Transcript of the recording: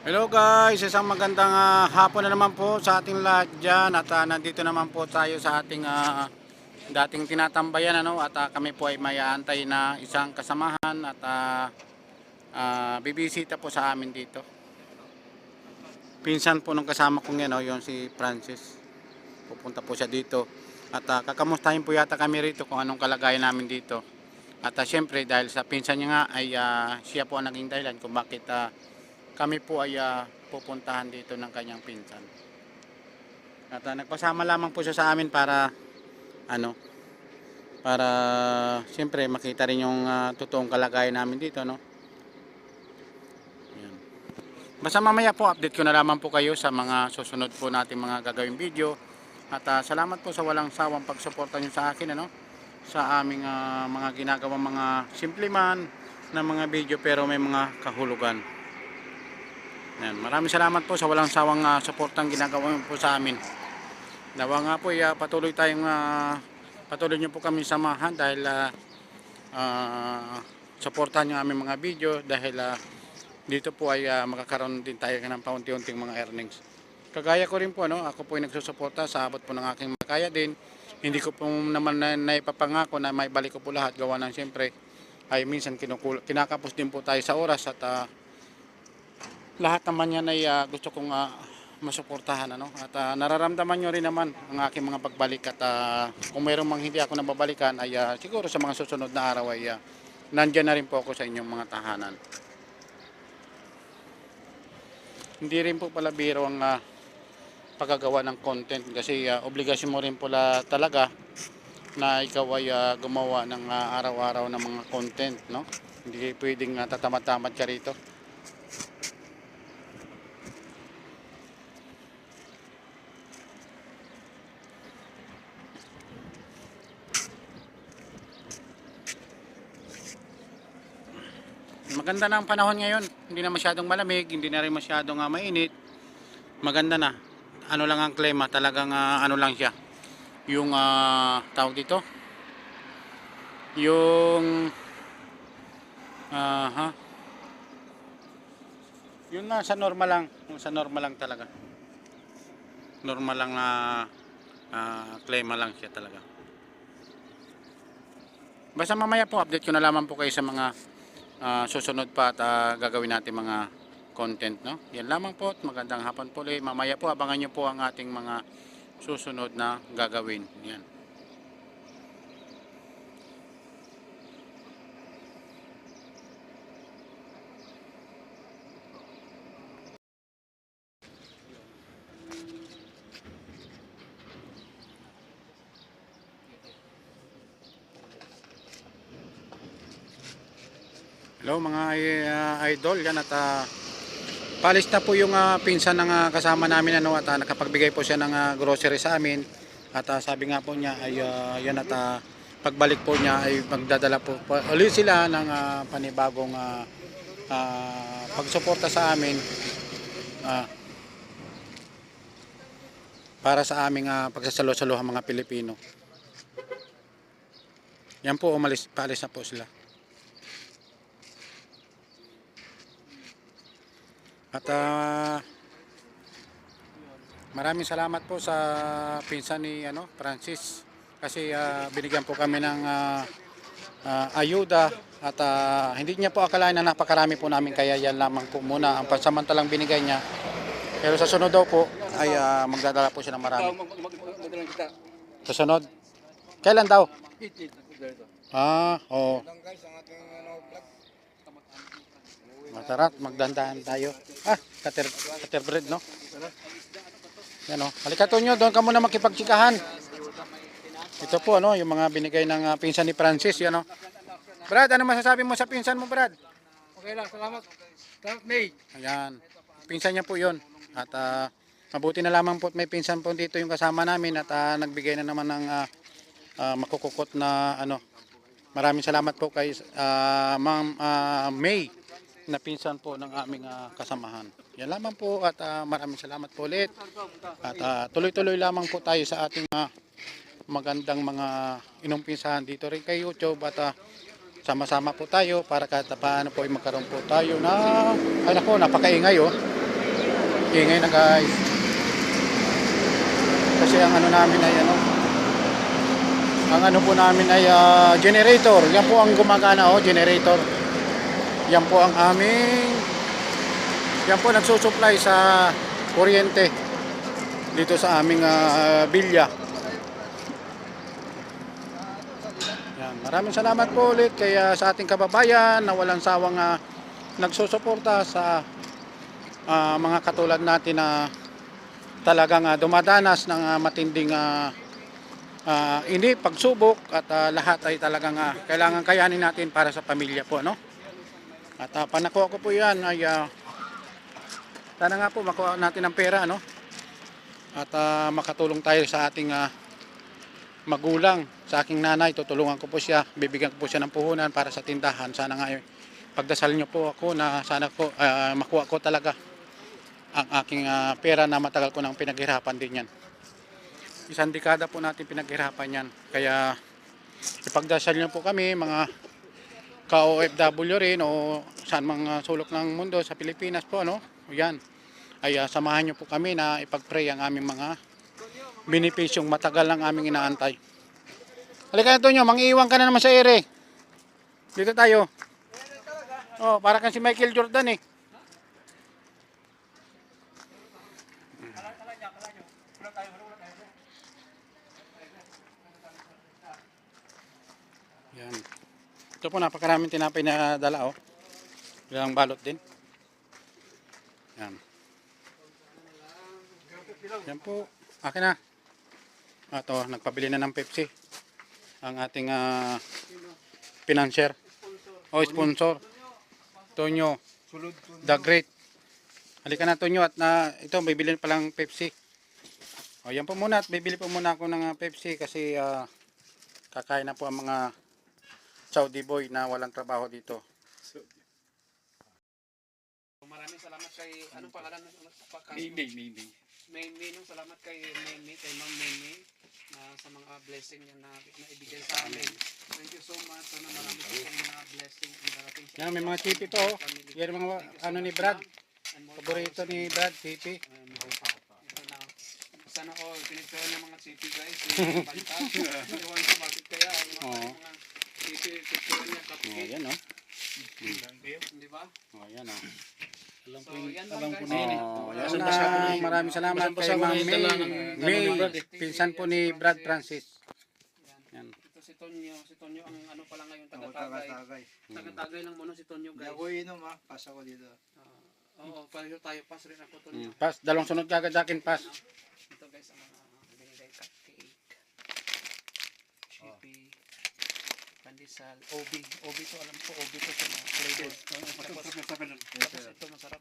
Hello guys, isang magandang hapon na naman po sa ating lahat dyan at nandito naman po tayo sa ating dating tinatambayan at kami po ay may aantay na isang kasamahan at bibisita po sa amin dito. Pinsan po ng kasama kong yan, yung si Francis. Pupunta po siya dito at kakamustahin po yata kami rito kung anong kalagayan namin dito. At syempre dahil sa pinsan niya nga ay siya po ang naging dahilan kung bakit kami po ay pupuntahan dito ng kanyang pinsan. At nagpasama lamang po siya sa amin para para siyempre makita rin yung totoong kalagayan namin dito, no. Ayan. Basta mamaya po update ko na lamang po kayo sa mga susunod po nating mga gagawing video. At salamat po sa walang sawang pagsuporta niyo sa akin, sa aming mga ginagawang mga simple man na mga video pero may mga kahulugan. Yan, maraming salamat po sa walang sawang suportang ginagawa po sa amin. Nawa nga po patuloy patuloy niyo po kami samahan dahil suportahan niyo aming mga video dahil dito po ay makakaroon din tayo ng paunti-unting mga earnings. Kagaya ko rin po, ako po ay nagsusuporta sa abot po ng aking makaya din. Hindi ko po naman naipapangako na may balik ko po lahat gawa ng siyempre ay minsan kinakapos din po tayo sa oras at lahat naman yan ay gusto kong masuportahan, at nararamdaman nyo rin naman ang aking mga pagbalik at kung mayroong mang hindi ako nababalikan ay siguro sa mga susunod na araw ay nandyan na rin po ako sa inyong mga tahanan. Hindi rin po pala biro ang paggagawa ng content kasi obligasyon mo rin pala talaga na ikaw ay gumawa ng araw-araw ng mga content, no? Hindi pwedeng tatamad-tamad ka rito. Maganda na ang panahon ngayon, hindi na masyadong malamig, hindi na rin masyadong mainit. Maganda na. Ano lang ang klima, talagang ano lang siya. Yung tawag dito. Yung yun na sa normal lang, sa normal lang talaga. Normal lang na klima lang siya talaga. Basta mamaya po update ko na lamang po kayo sa mga susunod pa at gagawin natin mga content, no? Yan lamang po at magandang hapon po ulit. Mamaya po abangan nyo po ang ating mga susunod na gagawin. Yan. Hello mga idol, yan at palis na po yung pinsan ng kasama namin at nakapagbigay po siya ng grocery sa amin at sabi nga po niya ay yan at pagbalik po niya ay magdadala po ulit sila ng panibagong pagsuporta sa amin para sa aming pagsasalo-saluhan mga Pilipino. Yan po, paalis na po sila. At maraming salamat po sa pinsan ni Francis kasi binigyan po kami ng ayuda at hindi niya po akalain na napakarami po namin kaya yan lamang po muna ang pansamantalang binigay niya. Pero sa sunod daw po ay magdadala po siya ng marami. Sa sunod? Kailan daw? Oo. Masarap, magdandahan tayo. Caterbread, no? Yan, halika to nyo, doon ka muna makipagtsikahan. Ito po, yung mga binigay ng pinsan ni Francis, yan, Brad, ano masasabi mo sa pinsan mo, Brad? Okay lang, salamat. Salamat, May. Ayan, pinsan niya po yun. At mabuti na lamang po may pinsan po dito yung kasama namin at nagbigay na naman ng makukukot na Maraming salamat po kay Ma'am May na pinsan po ng aming kasamahan. Yan lamang po at maraming salamat po ulit. At tuloy-tuloy lamang po tayo sa ating magandang mga inumpisahan dito rin kay YouTube at sama-sama po tayo para kahit paano po ay magkaroon po tayo na napakaingay Ingay na guys. Kasi ang ano namin ay ano, ang ano po namin ay generator. Yan po ang gumagana, oh, generator. Yan po ang aming, yan po nagsusupply sa kuryente dito sa aming bilya. Yan, maraming salamat po ulit kaya sa ating kababayan na walang sawang nagsusuporta sa mga katulad natin na talagang dumadanas ng matinding pagsubok at lahat ay talagang kailangan kayanin natin para sa pamilya po, no? At panakuha ko po yan ay sana nga po makuha natin ang pera, no? At makatulong tayo sa ating magulang, sa aking nanay. Tutulungan ko po siya, bibigyan ko po siya ng puhunan para sa tindahan. Sana nga pagdasal niyo po ako na sana ko makuha ko talaga ang aking pera na matagal ko nang pinaghirapan din yan. Isang dekada po natin pinaghirapan yan. Kaya ipagdasal niyo po kami mga ka-OFW rin o saan mga sulok ng mundo sa Pilipinas po, ano? Yan. Ay samahan niyo po kami na ipag-pray ang aming mga benepisyong matagal lang aming inaantay. Halika na Tonyo, mangiiwan ka na naman sa ere. Dito tayo. Oh, para kang si Michael Jordan eh. Yan. Ito po napakaraming tinapay na dala, oh. Ilang balot din. Yan. Yan po. Akin na. Ito, nagpabili na ng Pepsi. Ang ating financier. O sponsor. Tonyo. The Great. Halika na Tonyo at ito, bibili pa lang Pepsi. O yan po muna at bibili po muna ako ng Pepsi kasi kakain na po ang mga Saudi boy na walang trabaho dito. Maraming salamat kay, anong pangalan ng Mimi. Mimi, no? Salamat kay Mimi, kay Ma'am Mimi, sa mga blessing niya na ibigay sa amin. Thank you so much. Sana marami po kayong mga blessing ang darating sa Yan, may mga chipi po. Oh. Yan mga ano ni Brad. Paborito ni Brad, chipi. Ito na. Sana all, pinagkaroon ng mga chipi guys. Yung banta. Iwan ko bakit kaya ang mga chipi, pinagkaroon niya Oh, cupcake. yan oh. Di ba? Oh, yan oh. So, yan lang guys. Maraming salamat kay Ma'am May. Pinsan po ni Brad Francis. Yan. Ito si Tonyo ang ano pala ngayon, taga-tagay. Taga-tagay lang muna si Tonyo guys. Ako inom ha, pasa ko dito. Oo, pareho tayo, pass rin ako Tonyo. Pas, dalawang sunod kagad sa akin, pas. Ito guys, ang binigay cupcake. Chippy. Pandesal. OB to, alam ko, OB to sa mga flavors. Tapos ito masarap.